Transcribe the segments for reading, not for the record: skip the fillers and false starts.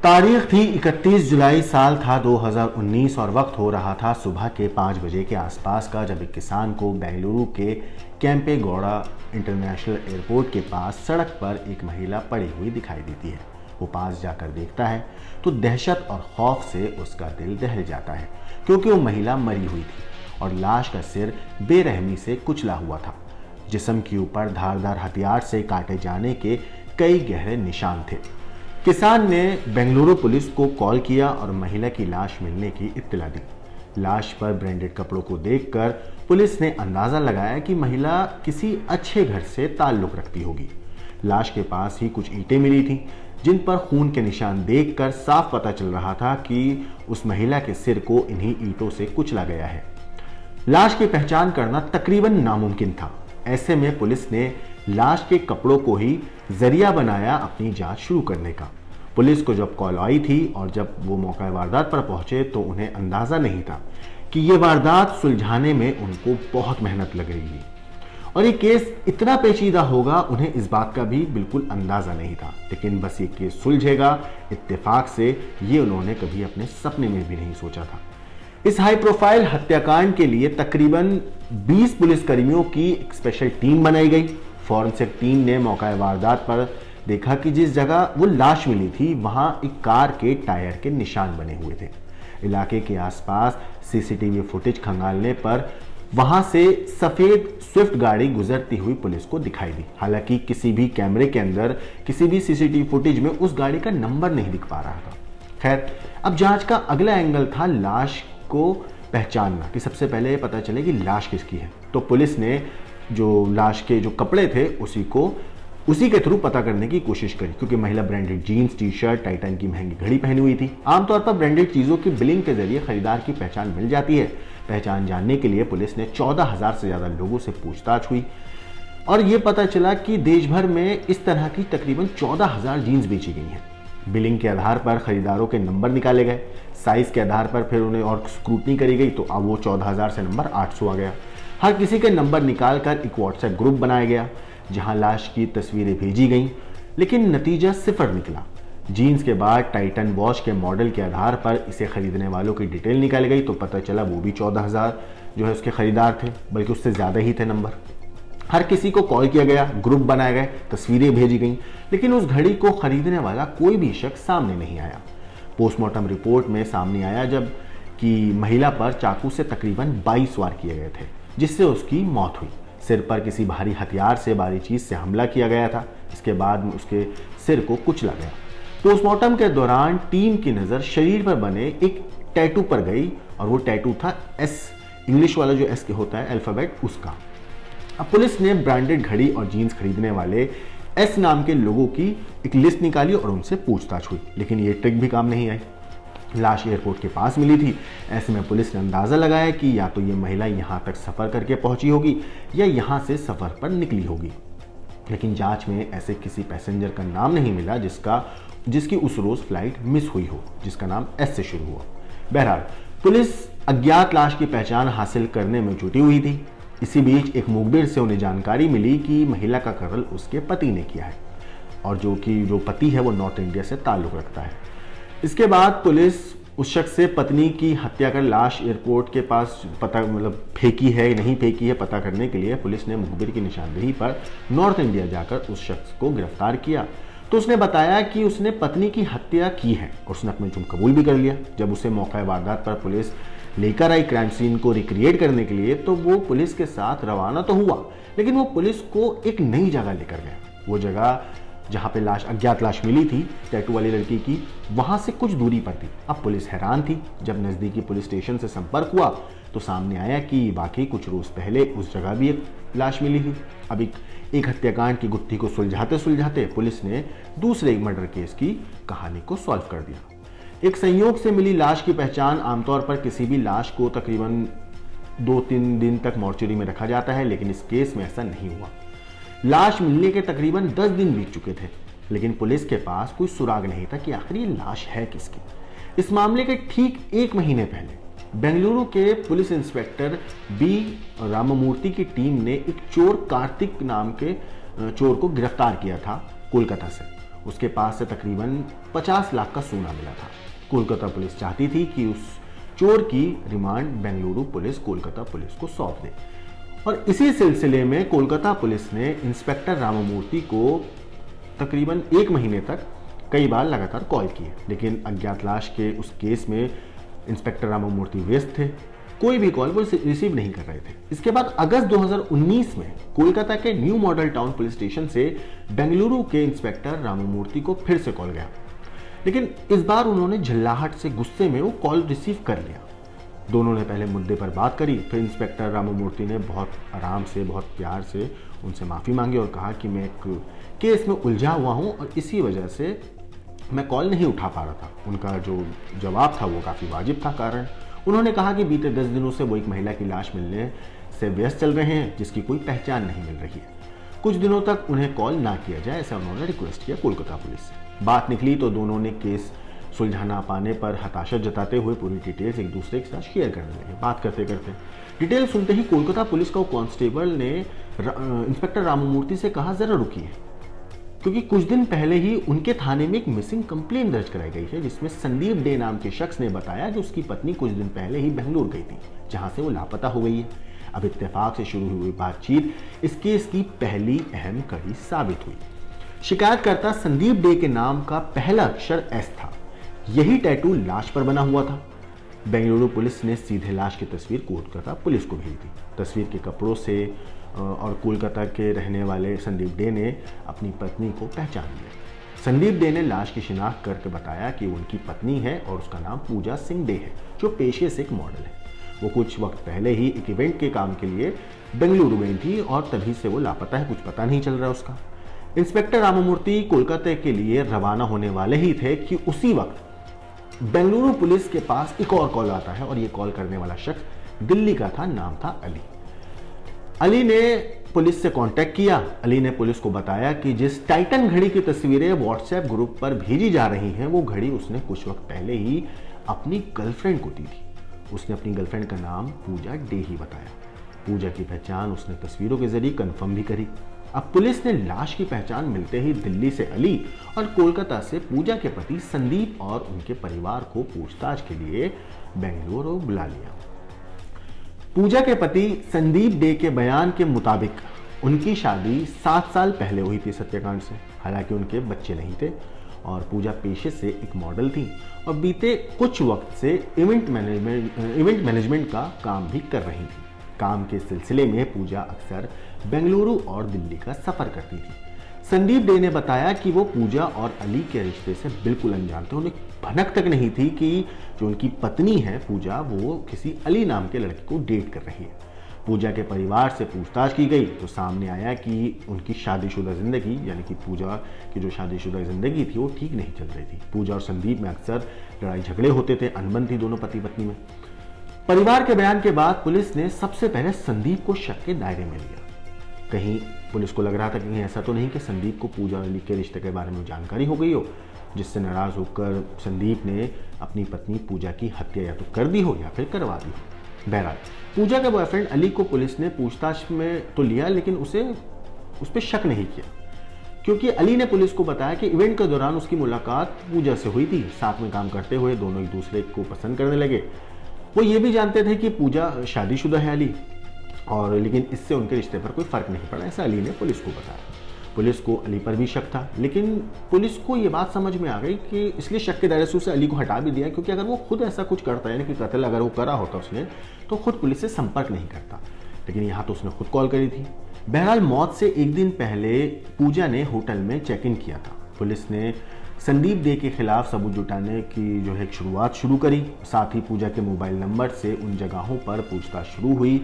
तारीख थी 31 जुलाई, साल था 2019 और वक्त हो रहा था सुबह के 5 बजे के आसपास का, जब एक किसान को बेंगलुरु के केम्पेगौड़ा इंटरनेशनल एयरपोर्ट के पास सड़क पर एक महिला पड़ी हुई दिखाई देती है। वो पास जाकर देखता है तो दहशत और खौफ से उसका दिल दहल जाता है, क्योंकि वो महिला मरी हुई थी और लाश का सिर बेरहमी से कुचला हुआ था। जिस्म के ऊपर धारदार हथियार से काटे जाने के कई गहरे निशान थे। किसान ने बेंगलुरु पुलिस को कॉल किया और महिला की लाश मिलने की इत्तला दी। लाश पर ब्रांडेड कपड़ों को देखकर पुलिस ने अंदाजा लगाया कि महिला किसी अच्छे घर से ताल्लुक रखती होगी। लाश के पास ही कुछ ईंटें मिली थीं, जिन पर खून के निशान देखकर साफ पता चल रहा था कि उस महिला के सिर को इन्हीं ईंटों से कुचला गया है। लाश की पहचान करना तकरीबन नामुमकिन था। ऐसे में पुलिस ने लाश के कपड़ों को ही जरिया बनाया अपनी जांच शुरू करने का। पुलिस को जब कॉल आई थी और जब वो मौका वारदात पर पहुंचे तो उन्हें अंदाजा नहीं था कि ये वारदात सुलझाने में उनको बहुत मेहनत लग रही है और ये केस इतना पेचीदा होगा, उन्हें इस बात का भी बिल्कुल अंदाजा नहीं था। लेकिन बस ये केस सुलझेगा इत्तेफाक से, ये उन्होंने कभी अपने सपने में भी नहीं सोचा था। इस हाई प्रोफाइल हत्याकांड के लिए तकरीबन 20 पुलिसकर्मियों की एक स्पेशल टीम बनाई गई। फॉरेंसिक टीम ने मौका वारदात पर देखा कि जिस जगह वो लाश मिली थी वहां एक कार के टायर के निशान बने हुए थे। इलाके के आसपास सीसीटीवी फुटेज खंगालने पर वहां से सफेद स्विफ्ट गाड़ी गुजरती हुई पुलिस को दिखाई दी। हालांकि किसी भी कैमरे के अंदर, किसी भी सीसीटीवी फुटेज में उस गाड़ी का नंबर नहीं दिख पा रहा था। खैर, अब जांच का अगला एंगल था लाश को पहचानना, कि सबसे पहले पता चले कि लाश किसकी है। तो पुलिस ने जो लाश के जो कपड़े थे उसी के थ्रू पता करने की कोशिश करी, क्योंकि महिला branded jeans, T shirt, Titan की महंगी घड़ी पहनी हुई थी। आमतौर पर ब्रांडेड चीजों की बिलिंग के जरिए खरीदार की पहचान मिल जाती है। पहचान जानने के लिए पुलिस ने 14,000 से ज्यादा लोगों से पूछताछ हुई और यह पता चला कि देश भर में इस तरह की तकरीबन 14,000 जीन्स बेची गई हैं। बिलिंग के आधार पर खरीदारों के नंबर निकाले गए, साइज के आधार पर फिर उन्हें और स्क्रूटनी करी गई, तो अब वो 14,000 से नंबर 800 आ गया। हर किसी के नंबर निकालकर एक व्हाट्सएप ग्रुप बनाया गया जहां लाश की तस्वीरें भेजी गईं, लेकिन नतीजा सिफर निकला। जीन्स के बाद टाइटन वॉच के मॉडल के आधार पर इसे खरीदने वालों की डिटेल निकाली गई, तो पता चला वो भी 14,000 जो है उसके खरीदार थे, बल्कि उससे ज़्यादा ही थे नंबर। हर किसी को कॉल किया गया, ग्रुप बनाए गए, तस्वीरें भेजी गईं, लेकिन उस घड़ी को खरीदने वाला कोई भी शख्स सामने नहीं आया। पोस्टमार्टम रिपोर्ट में सामने आया जब कि महिला पर चाकू से तकरीबन 22 वार किए गए थे, जिससे उसकी मौत हुई। सिर पर किसी भारी हथियार से, भारी चीज से हमला किया गया था। इसके बाद उसके सिर को कुचला गया। पोस्टमार्टम के दौरान टीम की नजर शरीर पर बने एक टैटू पर गई और वो टैटू था एस, इंग्लिश वाला जो एस के होता है अल्फाबेट, उसका। अब पुलिस ने ब्रांडेड घड़ी और जीन्स खरीदने वाले एस नाम के लोगों की एक लिस्ट निकाली और उनसे पूछताछ हुई, लेकिन ये ट्रिक भी काम नहीं आई। लाश एयरपोर्ट के पास मिली थी। ऐसे में पुलिस ने अंदाजा लगाया कि या तो ये महिला यहां तक सफर करके पहुंची होगी या यहां से सफर पर निकली होगी, लेकिन जांच में ऐसे किसी पैसेंजर का नाम नहीं मिला जिसकी उस रोज फ्लाइट मिस हुई हो, जिसका नाम एस से शुरू हुआ। बहरहाल पुलिस अज्ञात लाश की पहचान हासिल करने में जुटी हुई थी। इसी बीच एक मुखबिर से उन्हें जानकारी मिली कि महिला का कत्ल उसके पति ने किया है और जो पति है वो नॉर्थ इंडिया से ताल्लुक रखता है। इसके बाद पुलिस उस शख्स से पत्नी की हत्या कर लाश एयरपोर्ट के पास फेंकी है नहीं फेंकी है पता करने के लिए पुलिस ने मुखबिर की निशानदेही पर नॉर्थ इंडिया जाकर उस शख्स को गिरफ्तार किया। तो उसने बताया कि उसने पत्नी की हत्या की है और उसने अपना जुर्म कबूल भी कर लिया। जब उसे मौका वारदात पर पुलिस लेकर आई क्राइम सीन को रिक्रिएट करने के लिए, तो वो पुलिस के साथ रवाना तो हुआ, लेकिन वो पुलिस को एक नई जगह लेकर गया। वो जगह जहां पे अज्ञात लाश मिली थी टैटू वाली लड़की की, वहां से कुछ दूरी पर थी। अब पुलिस हैरान थी। जब नजदीकी पुलिस स्टेशन से संपर्क हुआ तो सामने आया कि वाकई कुछ रोज पहले उस जगह भी एक लाश मिली थी। अब एक हत्याकांड की गुत्थी को सुलझाते सुलझाते पुलिस ने दूसरे एक मर्डर केस की कहानी को सॉल्व कर दिया। एक संयोग से मिली लाश की पहचान, आमतौर पर किसी भी लाश को तकरीबन 2-3 दिन तक मॉर्चरी में रखा जाता है, लेकिन इस केस में ऐसा नहीं हुआ। लाश मिलने के तकरीबन 10 दिन बीत चुके थे, लेकिन पुलिस के पास कोई सुराग नहीं था कि आखिर ये लाश है किसकी। इस मामले के ठीक 1 महीने पहले बेंगलुरु के पुलिस इंस्पेक्टर बी राममूर्ति की टीम ने एक चोर कार्तिक नाम के चोर को गिरफ्तार किया था कोलकाता से। उसके पास से तकरीबन 50 लाख का सोना मिला था। कोलकाता पुलिस चाहती थी कि उस चोर की remand Bengaluru police Kolkata police को सौंप दे और इसी सिलसिले में कोलकाता पुलिस ने इंस्पेक्टर रामामूर्ति को तकरीबन 1 महीने तक कई बार लगातार कॉल किए, लेकिन अज्ञात लाश के उस केस में इंस्पेक्टर रामामूर्ति व्यस्त थे, कोई भी कॉल वो रिसीव नहीं कर रहे थे। इसके बाद अगस्त 2019 में कोलकाता के new model town police station से बेंगलुरु के इंस्पेक्टर रामामूर्ति को फिर से कॉल गया, लेकिन इस बार उन्होंने झल्लाहट से गुस्से में वो कॉल रिसीव कर लिया। दोनों ने पहले मुद्दे पर बात करी, फिर इंस्पेक्टर रामामूर्ति ने बहुत आराम से, बहुत प्यार से उनसे माफ़ी मांगी और कहा कि मैं एक केस में उलझा हुआ हूँ और इसी वजह से मैं कॉल नहीं उठा पा रहा था। उनका जो जवाब था वो काफ़ी वाजिब था। कारण उन्होंने कहा कि बीते 10 दिनों से वो एक महिला की लाश मिलने से व्यस्त चल रहे हैं जिसकी कोई पहचान नहीं मिल रही है। कुछ दिनों तक उन्हें कॉल ना किया जाए, ऐसा उन्होंने रिक्वेस्ट किया कोलकाता पुलिस से। बात निकली तो दोनों ने केस सुलझा ना पाने पर हताशा जताते हुए पूरी डिटेल्स एक दूसरे के साथ शेयर करने लगे। बात करते करते डिटेल सुनते ही कोलकाता पुलिस का कांस्टेबल ने इंस्पेक्टर रामामूर्ति से कहा, जरा रुकिए, क्योंकि कुछ दिन पहले ही उनके थाने में एक मिसिंग कंप्लेंट दर्ज कराई गई है जिसमें संदीप डे नाम के शख्स ने बताया कि उसकी पत्नी कुछ दिन पहले ही बेंगलुरु गई थी, जहां से वो लापता हो गई है। अब इत्तेफाक से शुरू हुई बातचीत इस केस की पहली अहम कड़ी साबित हुई। शिकायतकर्ता संदीप डे के नाम का पहला अक्षर एस था। यही टैटू लाश पर बना हुआ था। बेंगलुरु पुलिस ने सीधे लाश की तस्वीर कोलकाता पुलिस को भेज दी। तस्वीर के कपड़ों से और कोलकाता के रहने वाले संदीप डे ने अपनी पत्नी को पहचान लिया। संदीप डे ने लाश की शिनाख्त करके बताया कि उनकी पत्नी है और उसका नाम पूजा सिंह डे है, जो पेशे से एक मॉडल है। वो कुछ वक्त पहले ही एक इवेंट के काम के लिए बेंगलुरु गई थी और तभी से वो लापता है, कुछ पता नहीं चल रहा उसका। इंस्पेक्टर रामामूर्ति कोलकाता के लिए रवाना होने वाले ही थे कि उसी वक्त बेंगलुरु पुलिस के पास एक और कॉल आता है और ये कॉल करने वाला शख्स दिल्ली का था, नाम था अली। अली ने पुलिस से कांटेक्ट किया। अली ने पुलिस को बताया कि जिस टाइटन घड़ी की तस्वीरें व्हाट्सएप ग्रुप पर भेजी जा रही हैं, वो घड़ी उसने कुछ वक्त पहले ही अपनी गर्लफ्रेंड को दी थी। उसने अपनी गर्लफ्रेंड का नाम पूजा डे ही बताया। पूजा की पहचान उसने तस्वीरों के जरिए कंफर्म भी करी। अब पुलिस ने लाश की पहचान मिलते ही दिल्ली से अली और कोलकाता से पूजा के पति संदीप और उनके परिवार को पूछताछ के लिए बेंगलुरु बुला लिया। पूजा के पति संदीप डे के बयान के मुताबिक उनकी शादी 7 साल पहले हुई थी सत्याकांड से। हालांकि उनके बच्चे नहीं थे और पूजा पेशे से एक मॉडल थी और बीते कुछ वक्त से इवेंट मैनेजमेंट का काम भी कर रही थी। काम के सिलसिले में पूजा अक्सर बेंगलुरु और दिल्ली का सफर करती थी। संदीप डे ने बताया कि वो पूजा और अली के रिश्ते से बिल्कुल अनजान थे। उन्हें भनक तक नहीं थी कि जो उनकी पत्नी है पूजा, वो किसी अली नाम के लड़के को डेट कर रही है। पूजा के परिवार से पूछताछ की गई तो सामने आया कि उनकी शादीशुदा जिंदगी, यानी कि पूजा की जो शादीशुदा जिंदगी थी, वो ठीक नहीं चल रही थी। पूजा और संदीप में अक्सर लड़ाई झगड़े होते थे, अनबन थी दोनों पति पत्नी में। परिवार के बयान के बाद पुलिस ने सबसे पहले संदीप को शक के दायरे में लिया। कहीं पुलिस को लग रहा था कि कहीं ऐसा तो नहीं कि संदीप को पूजा और अली के रिश्ते के बारे में जानकारी हो गई हो, जिससे नाराज होकर संदीप ने अपनी पत्नी पूजा की हत्या या तो कर दी हो या फिर करवा दी हो। बहरहाल पूजा के बॉयफ्रेंड अली को पुलिस ने पूछताछ में तो लिया, लेकिन उस पर शक नहीं किया, क्योंकि अली ने पुलिस को बताया कि इवेंट के दौरान उसकी मुलाकात पूजा से हुई थी। साथ में काम करते हुए दोनों एक दूसरे को पसंद करने लगे। वो ये भी जानते थे कि पूजा शादीशुदा है अली, और लेकिन इससे उनके रिश्ते पर कोई फर्क नहीं पड़ा, ऐसा अली ने पुलिस को बताया। पुलिस को अली पर भी शक था, लेकिन पुलिस को ये बात समझ में आ गई कि इसलिए शक के दायरे से उसे अली को हटा भी दिया, क्योंकि अगर वो खुद ऐसा कुछ करता है, यानी कि कत्ल अगर वो करा होता उसने, तो खुद पुलिस से संपर्क नहीं करता। लेकिन यहाँ तो उसने खुद कॉल करी थी। बहरहाल मौत से एक दिन पहले पूजा ने होटल में चेक इन किया था। पुलिस ने संदीप डे के खिलाफ सबूत जुटाने की जो है एक शुरुआत शुरू करी। साथ ही पूजा के मोबाइल नंबर से उन जगहों पर पूछताछ शुरू हुई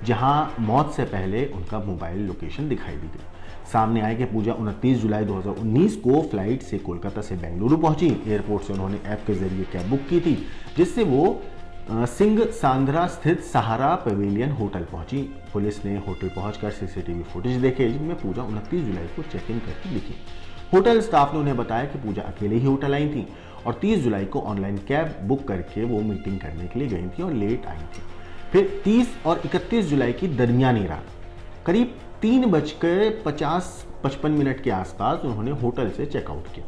जहां मौत से पहले उनका मोबाइल लोकेशन दिखाई दी गई। सामने आया कि पूजा 29 जुलाई 2019 को फ्लाइट से कोलकाता से बेंगलुरु पहुंची। एयरपोर्ट से उन्होंने ऐप के जरिए कैब बुक की थी, जिससे वो सिंह सांद्रा स्थित सहारा पवेलियन होटल पहुंची। पुलिस ने होटल पहुंचकर सीसीटीवी फुटेज देखे, जिनमें पूजा 29 जुलाई को चेक इन करके दिखी। होटल स्टाफ ने उन्हें बताया कि पूजा अकेले ही होटल आई थी और 30 जुलाई को ऑनलाइन कैब बुक करके वो मीटिंग करने के लिए गई थी और लेट आई थी। फिर 30 और 31 जुलाई की दरमियानी रात करीब 3:55 के आसपास उन्होंने होटल से चेकआउट किया।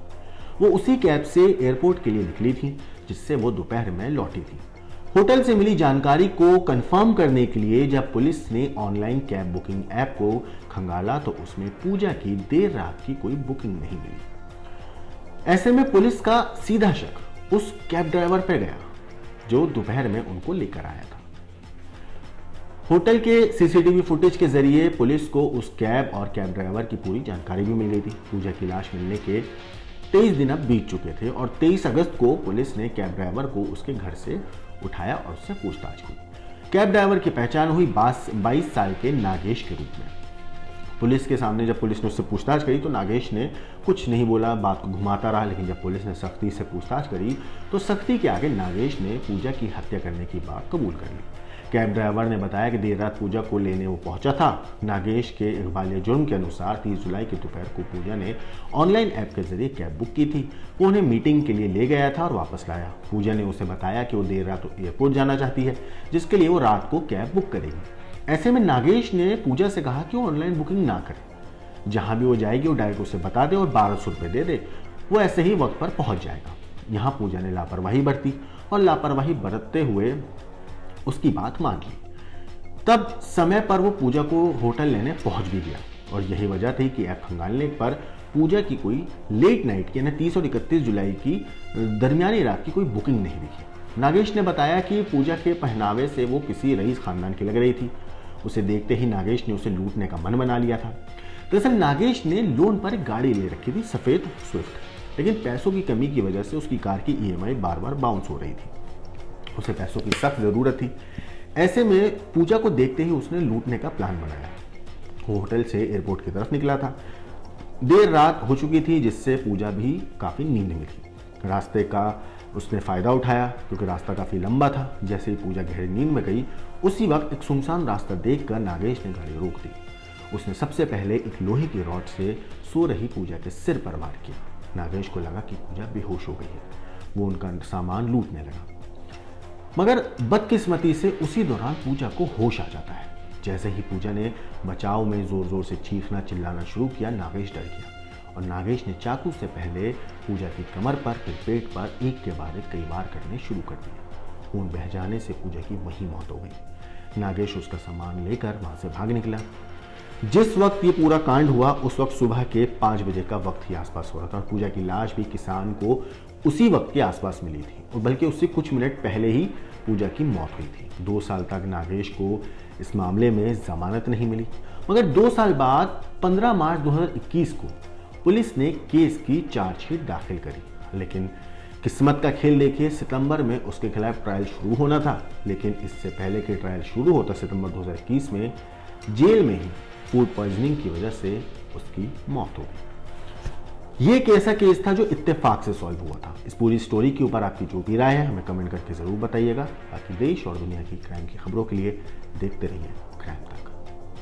वो उसी कैब से एयरपोर्ट के लिए निकली थी जिससे वो दोपहर में लौटी थी। होटल से मिली जानकारी को कंफर्म करने के लिए जब पुलिस ने ऑनलाइन कैब बुकिंग ऐप को खंगाला तो उसमें पूजा की देर रात की कोई बुकिंग नहीं मिली। ऐसे में पुलिस का सीधा शक उस कैब ड्राइवर पर गया जो दोपहर में उनको लेकर आया था। होटल के सीसीटीवी फुटेज के जरिए पुलिस को उस कैब और कैब ड्राइवर की पूरी जानकारी भी मिल गई थी। पूजा की लाश मिलने के 23 दिन अब बीत चुके थे और 23 अगस्त को पुलिस ने कैब ड्राइवर को उसके घर से उठाया और उससे पूछताछ की। कैब ड्राइवर की पहचान हुई 22 साल के नागेश के रूप में। पुलिस के सामने जब पुलिस ने उससे पूछताछ करी तो नागेश ने कुछ नहीं बोला, बात को घुमाता रहा। लेकिन जब पुलिस ने सख्ती से पूछताछ करी तो सख्ती के आगे नागेश ने पूजा की हत्या करने की बात कबूल कर ली। कैब ड्राइवर ने बताया कि देर रात पूजा को लेने वो पहुंचा था। नागेश के इकबाल जुर्म के अनुसार 30 जुलाई की दोपहर को पूजा ने ऑनलाइन ऐप के जरिए कैब बुक की थी। वो उन्हें मीटिंग के लिए ले गया था और वापस लाया। पूजा ने उसे बताया कि वो देर रात एयरपोर्ट जाना चाहती है जिसके लिए वो रात को कैब बुक करेगी। ऐसे में नागेश ने पूजा से कहा कि वो ऑनलाइन बुकिंग ना करे, जहां भी वो जाएगी वो डायरेक्ट उसे बता दे और 1200 रुपये दे दे, वो ऐसे ही वक्त पर पहुंच जाएगा। यहाँ पूजा ने लापरवाही बरती और लापरवाही बरतते हुए उसकी बात मान ली। तब समय पर वो पूजा को होटल लेने पहुंच भी गया और यही वजह थी कि ऐप खंगालने पर पूजा की कोई लेट नाइट की यानी 30 और 31 जुलाई की दरमियानी रात की कोई बुकिंग नहीं दिखी। नागेश ने बताया कि पूजा के पहनावे से वो किसी रईस खानदान की लग रही थी। उसे देखते ही नागेश ने उसे लूटने का मन बना लिया था। दरअसल नागेश ने लोन पर एक गाड़ी ले रखी थी, सफेद स्विफ्ट, लेकिन पैसों की कमी की वजह से उसकी कार की EMI बार बार बाउंस हो रही थी। उसे पैसों की सख्त जरूरत थी। ऐसे में पूजा को देखते ही उसने लूटने का प्लान बनाया। वो होटल से एयरपोर्ट की तरफ निकला था। देर रात हो चुकी थी जिससे पूजा भी काफी नींद में थी। रास्ते का उसने फायदा उठाया क्योंकि रास्ता काफी लंबा था। जैसे ही पूजा गहरी नींद में गई उसी वक्त एक सुनसान रास्ता देखकर नागेश ने गाड़ी रोक दी। उसने सबसे पहले एक लोहे की रॉड से सो रही पूजा के सिर पर वार किया। नागेश को लगा कि पूजा बेहोश हो गई है। वो उनका सामान लूटने लगा, मगर बदकिस्मती से उसी दौरान पूजा को होश आ जाता है। जैसे ही पूजा ने बचाव में जोर जोर से चीखना चिल्लाना शुरू किया, नागेश डर गया और नागेश ने चाकू से पहले पूजा की कमर पर फिर पेट पर एक के बाद एक कई बार करने शुरू कर दिए। खून बह जाने से पूजा की वहीं मौत हो गई। नागेश उसका सामान लेकर वहां से भाग निकला। जिस वक्त ये पूरा कांड हुआ उस वक्त सुबह के 5 बजे का वक्त ही आसपास हो रहा था और पूजा की लाश भी किसान को उसी वक्त के आसपास मिली थी और बल्कि उससे कुछ मिनट पहले ही पूजा की मौत हुई थी। 2 साल तक नागेश को इस मामले में जमानत नहीं मिली, मगर 2 साल बाद 15 मार्च 2021 को पुलिस ने केस की चार्जशीट दाखिल करी। लेकिन किस्मत का खेल देखिए, सितंबर में उसके खिलाफ ट्रायल शुरू होना था, लेकिन इससे पहले कि ट्रायल शुरू होता सितंबर 2021 में जेल में ही फूड पॉइजनिंग की वजह से उसकी मौत हो गई। ये एक ऐसा केस था जो इत्तेफाक से सॉल्व हुआ था। इस पूरी स्टोरी के ऊपर आपकी जो भी राय है हमें कमेंट करके जरूर बताइएगा। बाकी देश और दुनिया की क्राइम की खबरों के लिए देखते रहिए क्राइम तक।